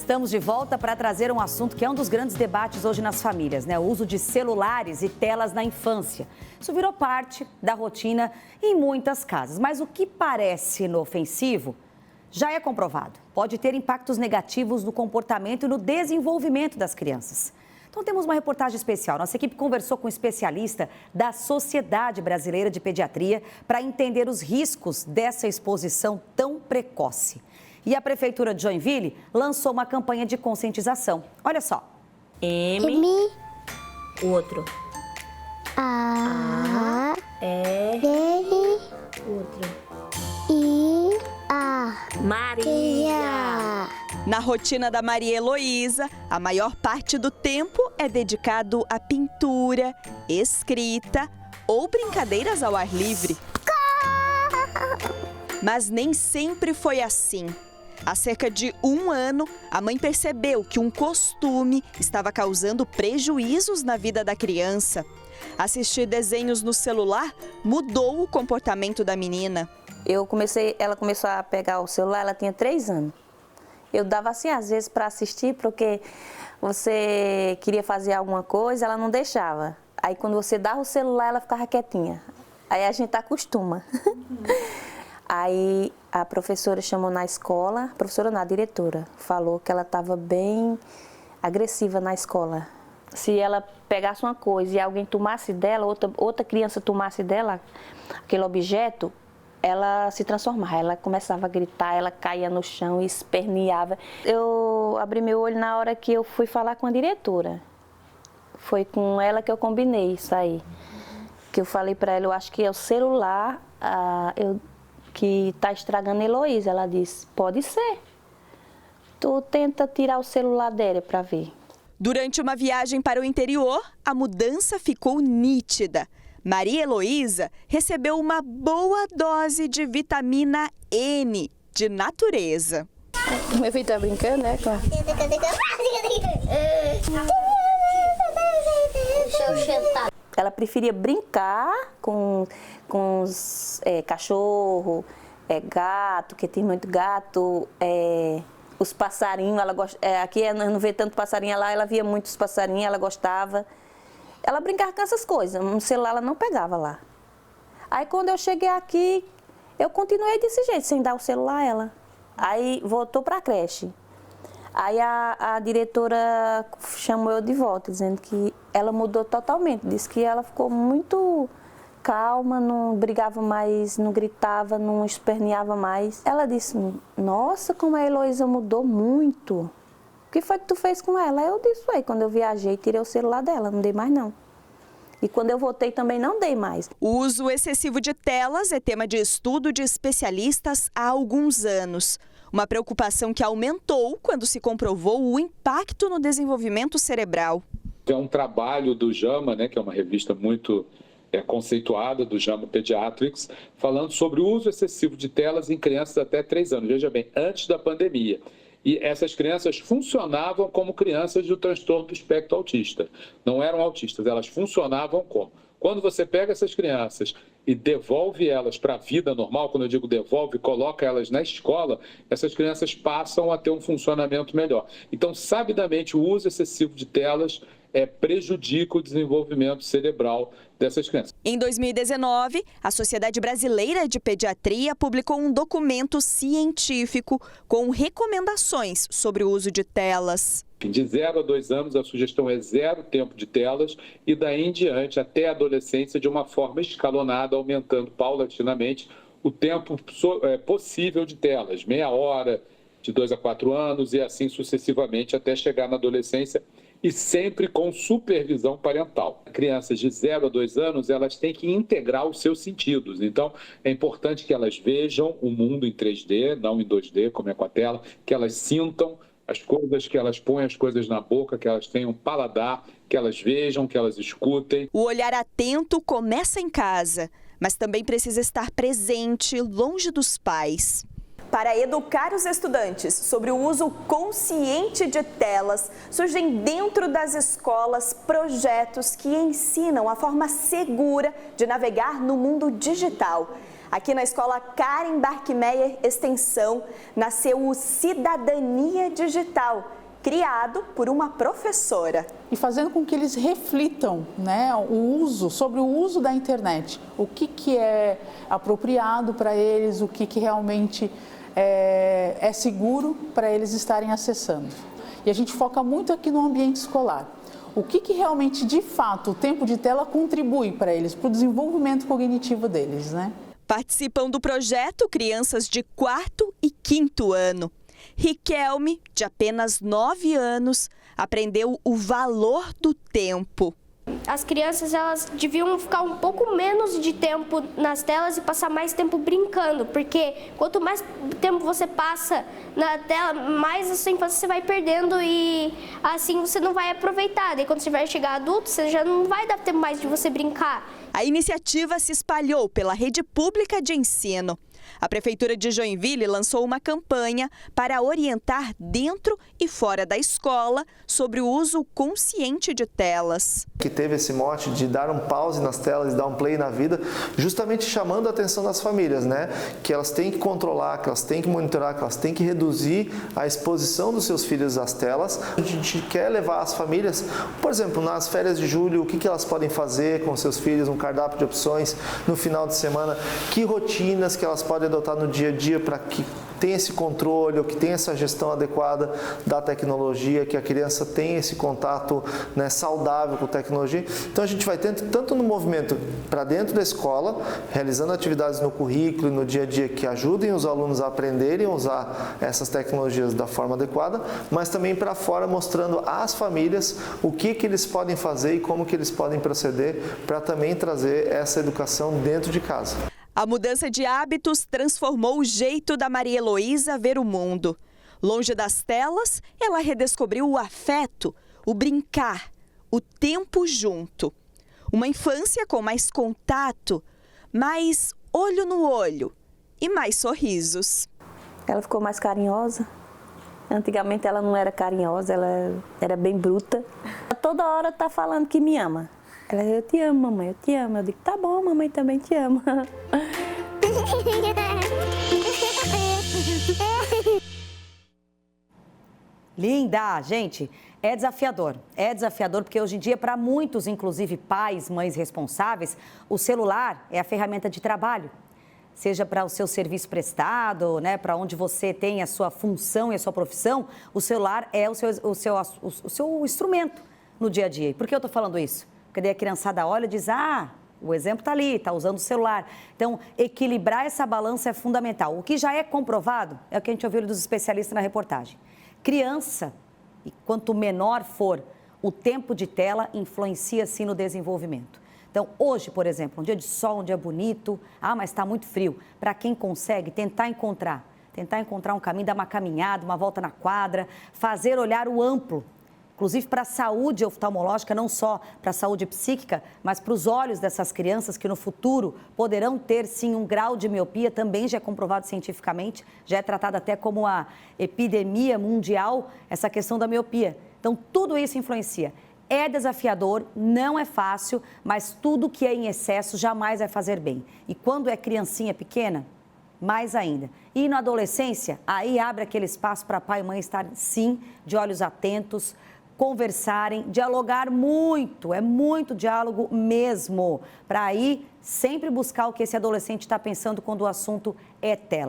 Estamos de volta para trazer um assunto que é um dos grandes debates hoje nas famílias, né? O uso de celulares e telas na infância. Isso virou parte da rotina em muitas casas. Mas o que parece inofensivo já é comprovado. Pode ter impactos negativos no comportamento e no desenvolvimento das crianças. Então temos uma reportagem especial. Nossa equipe conversou com um especialista da Sociedade Brasileira de Pediatria para entender os riscos dessa exposição tão precoce. E a Prefeitura de Joinville lançou uma campanha de conscientização. Olha só. M. Outro. A. R. Outro. I. A. Maria. Na rotina da Maria Heloísa, a maior parte do tempo é dedicado à pintura, escrita ou brincadeiras ao ar livre. Mas nem sempre foi assim. Há cerca de 1 ano, a mãe percebeu que um costume estava causando prejuízos na vida da criança. Assistir desenhos no celular mudou o comportamento da menina. Ela começou a pegar o celular, ela tinha 3 anos. Eu dava assim, às vezes, para assistir, porque você queria fazer alguma coisa, ela não deixava. Aí, quando você dava o celular, ela ficava quietinha. Aí a gente acostuma. Aí a professora chamou na escola, a diretora, falou que ela estava bem agressiva na escola. Se ela pegasse uma coisa e alguém tomasse dela, outra criança tomasse dela, aquele objeto, ela se transformava, ela começava a gritar, ela caía no chão e esperneava. Eu abri meu olho na hora que eu fui falar com a diretora. Foi com ela que eu combinei isso aí. Que eu falei para ela, eu acho que é o celular que está estragando a Heloísa. Ela disse, pode ser. Tu tenta tirar o celular dela para ver. Durante uma viagem para o interior, a mudança ficou nítida. Maria Heloísa recebeu uma boa dose de vitamina N de natureza. Meu filho tá brincando, né? Ela preferia brincar com os cachorro, gato, que tem muito gato, os passarinhos. Ela gosta, aqui não vê tanto passarinho lá, ela via muitos passarinhos, ela gostava. Ela brincava com essas coisas, no celular ela não pegava lá. Aí quando eu cheguei aqui, eu continuei desse jeito, sem dar o celular a ela. Aí voltou para a creche. Aí a diretora chamou eu de volta, dizendo que ela mudou totalmente. Disse que ela ficou muito calma, não brigava mais, não gritava, não esperneava mais. Ela disse, nossa, como a Heloísa mudou muito. O que foi que tu fez com ela? Eu disse, quando eu viajei, tirei o celular dela, não dei mais não. E quando eu voltei também não dei mais. O uso excessivo de telas é tema de estudo de especialistas há alguns anos. Uma preocupação que aumentou quando se comprovou o impacto no desenvolvimento cerebral. É um trabalho do JAMA, né, que é uma revista muito conceituada do JAMA Pediatrics, falando sobre o uso excessivo de telas em crianças até 3 anos. Veja bem, antes da pandemia. E essas crianças funcionavam como crianças do transtorno do espectro autista. Não eram autistas, elas funcionavam como. Quando você pega essas crianças e devolve elas para a vida normal, quando eu digo devolve, coloca elas na escola, essas crianças passam a ter um funcionamento melhor. Então, sabidamente, o uso excessivo de telas prejudica o desenvolvimento cerebral dessas crianças. Em 2019, a Sociedade Brasileira de Pediatria publicou um documento científico com recomendações sobre o uso de telas. De 0 a 2 anos, a sugestão é 0 tempo de telas e daí em diante até a adolescência de uma forma escalonada, aumentando paulatinamente o tempo possível de telas, meia hora, de 2 a 4 anos e assim sucessivamente até chegar na adolescência e sempre com supervisão parental. Crianças de 0 a 2 anos, elas têm que integrar os seus sentidos. Então, é importante que elas vejam o mundo em 3D, não em 2D, como é com a tela, que elas sintam as coisas, que elas põem as coisas na boca, que elas tenham paladar, que elas vejam, que elas escutem. O olhar atento começa em casa, mas também precisa estar presente, longe dos pais. Para educar os estudantes sobre o uso consciente de telas, surgem dentro das escolas projetos que ensinam a forma segura de navegar no mundo digital. Aqui na escola Karen Barkmeyer Extensão nasceu o Cidadania Digital, criado por uma professora. E fazendo com que eles reflitam, né, sobre o uso da internet. O que é apropriado para eles, o que realmente é seguro para eles estarem acessando. E a gente foca muito aqui no ambiente escolar. O que realmente, de fato, o tempo de tela contribui para eles, para o desenvolvimento cognitivo deles, né? Participam do projeto crianças de 4º e 5º ano. Riquelme, de apenas 9 anos, aprendeu o valor do tempo. As crianças, elas deviam ficar um pouco menos de tempo nas telas e passar mais tempo brincando, porque quanto mais tempo você passa na tela, mais a sua infância você vai perdendo e assim você não vai aproveitar. Daí quando você vai chegar adulto, você já não vai dar tempo mais de você brincar. A iniciativa se espalhou pela rede pública de ensino. A Prefeitura de Joinville lançou uma campanha para orientar dentro e fora da escola sobre o uso consciente de telas. Que teve esse mote de dar um pause nas telas e dar um play na vida, justamente chamando a atenção das famílias, né? Que elas têm que controlar, que elas têm que monitorar, que elas têm que reduzir a exposição dos seus filhos às telas. A gente quer levar as famílias, por exemplo, nas férias de julho, o que elas podem fazer com seus filhos, um cardápio de opções no final de semana, que rotinas que elas podem adotar no dia a dia para que tenha esse controle, ou que tenha essa gestão adequada da tecnologia, que a criança tenha esse contato, né, saudável com tecnologia. Então a gente vai tanto no movimento para dentro da escola, realizando atividades no currículo e no dia a dia que ajudem os alunos a aprenderem a usar essas tecnologias da forma adequada, mas também para fora, mostrando às famílias o que eles podem fazer e como que eles podem proceder para também trazer essa educação dentro de casa. A mudança de hábitos transformou o jeito da Maria Heloísa ver o mundo. Longe das telas, ela redescobriu o afeto, o brincar, o tempo junto. Uma infância com mais contato, mais olho no olho e mais sorrisos. Ela ficou mais carinhosa. Antigamente ela não era carinhosa, ela era bem bruta. Toda hora tá falando que me ama. Ela, eu te amo, mamãe, eu te amo. Eu digo, tá bom, mamãe também te ama. Linda, gente, é desafiador porque hoje em dia, para muitos, inclusive pais, mães responsáveis, o celular é a ferramenta de trabalho. Seja para o seu serviço prestado, né, para onde você tem a sua função e a sua profissão, o celular é o seu instrumento no dia a dia. E por que eu estou falando isso? Porque daí a criançada olha e diz, o exemplo está ali, está usando o celular. Então, equilibrar essa balança é fundamental. O que já é comprovado é o que a gente ouviu dos especialistas na reportagem. Criança, e quanto menor for, o tempo de tela influencia sim no desenvolvimento. Então, hoje, por exemplo, um dia de sol, um dia bonito, mas está muito frio. Para quem consegue, tentar encontrar um caminho, dar uma caminhada, uma volta na quadra, fazer olhar o amplo. Inclusive para a saúde oftalmológica, não só para a saúde psíquica, mas para os olhos dessas crianças que no futuro poderão ter sim um grau de miopia, também já é comprovado cientificamente, já é tratado até como uma epidemia mundial, essa questão da miopia. Então tudo isso influencia. É desafiador, não é fácil, mas tudo que é em excesso jamais vai fazer bem. E quando é criancinha pequena, mais ainda. E na adolescência, aí abre aquele espaço para pai e mãe estarem sim de olhos atentos, conversarem, dialogar muito, é muito diálogo mesmo, para aí sempre buscar o que esse adolescente está pensando quando o assunto é tela.